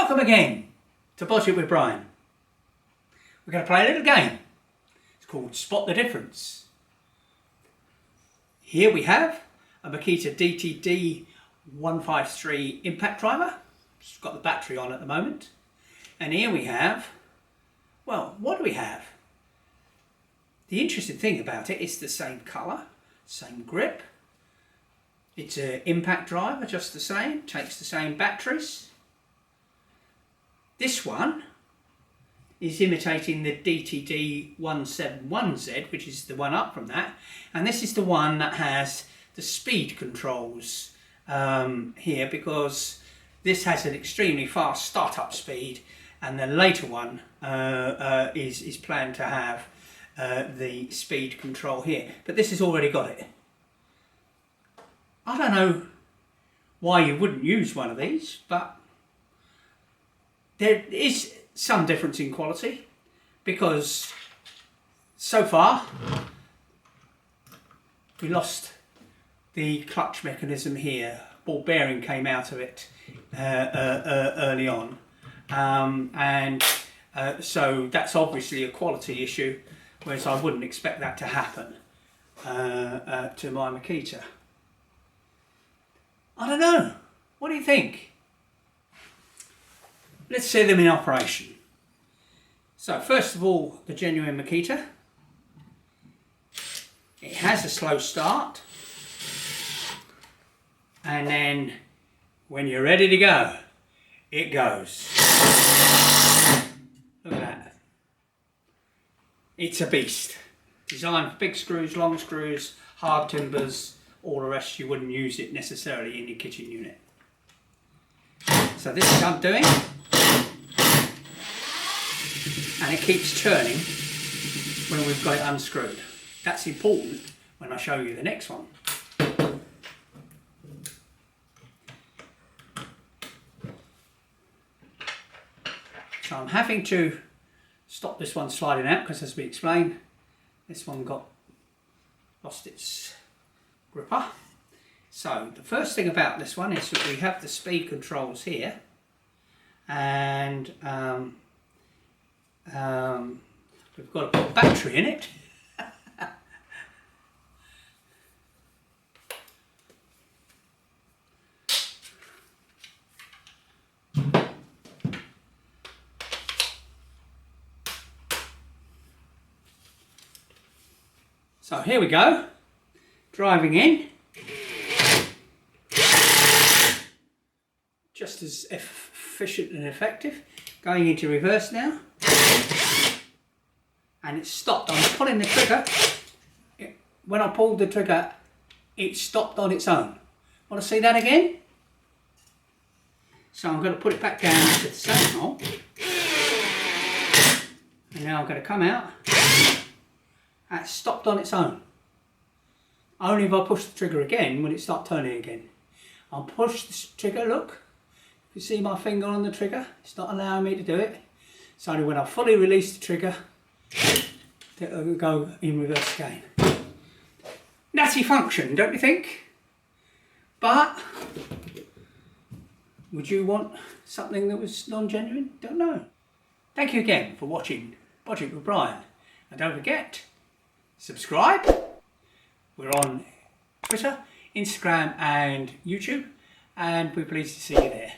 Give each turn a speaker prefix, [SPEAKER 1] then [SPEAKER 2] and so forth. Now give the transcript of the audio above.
[SPEAKER 1] Welcome again to Budget with Brian. We're going to play a little game. It's called Spot the Difference. Here we have a Makita DTD 153 impact driver. It's got the battery on at the moment. And here we have, well, what do we have? The interesting thing about it is the same colour, same grip. It's an impact driver, just the same, takes the same batteries. This one is imitating the DTD 171Z, which is the one up from that, and this is the one that has the speed controls here, because this has an extremely fast startup speed, and the later one is planned to have the speed control here, but this has already got it. I don't know why you wouldn't use one of these, but there is some difference in quality, because so far we lost the clutch mechanism here. Ball bearing came out of it early on, so that's obviously a quality issue, whereas I wouldn't expect that to happen to my Makita. I don't know. What do you think? Let's see them in operation. So first of all, the genuine Makita. It has a slow start, and then when you're ready to go, it goes. Look at that. It's a beast. Designed for big screws, long screws, hard timbers, all the rest. You wouldn't use it necessarily in your kitchen unit. So this is undoing, and it keeps turning when we've got it unscrewed. That's important when I show you the next one. So I'm having to stop this one sliding out, because as we explained, this one lost its gripper. So the first thing about this one is that we have the speed controls here, and we've got to put a battery in it. So here we go, driving in, just as efficient and effective. Going into reverse now, and it's stopped. I'm pulling the trigger. When I pulled the trigger, it stopped on its own. Want to see that again? So I'm going to put it back down to the same hole, and now I'm going to come out. It stopped on its own. Only if I push the trigger again will it start turning again. I'll push the trigger, look. You see my finger on the trigger? It's not allowing me to do it. It's only when I fully release the trigger that it will go in reverse again. Natty function, don't you think? But would you want something that was non-genuine? Don't know. Thank you again for watching Budget with Brian. And don't forget, subscribe. We're on Twitter, Instagram and YouTube, and we're pleased to see you there.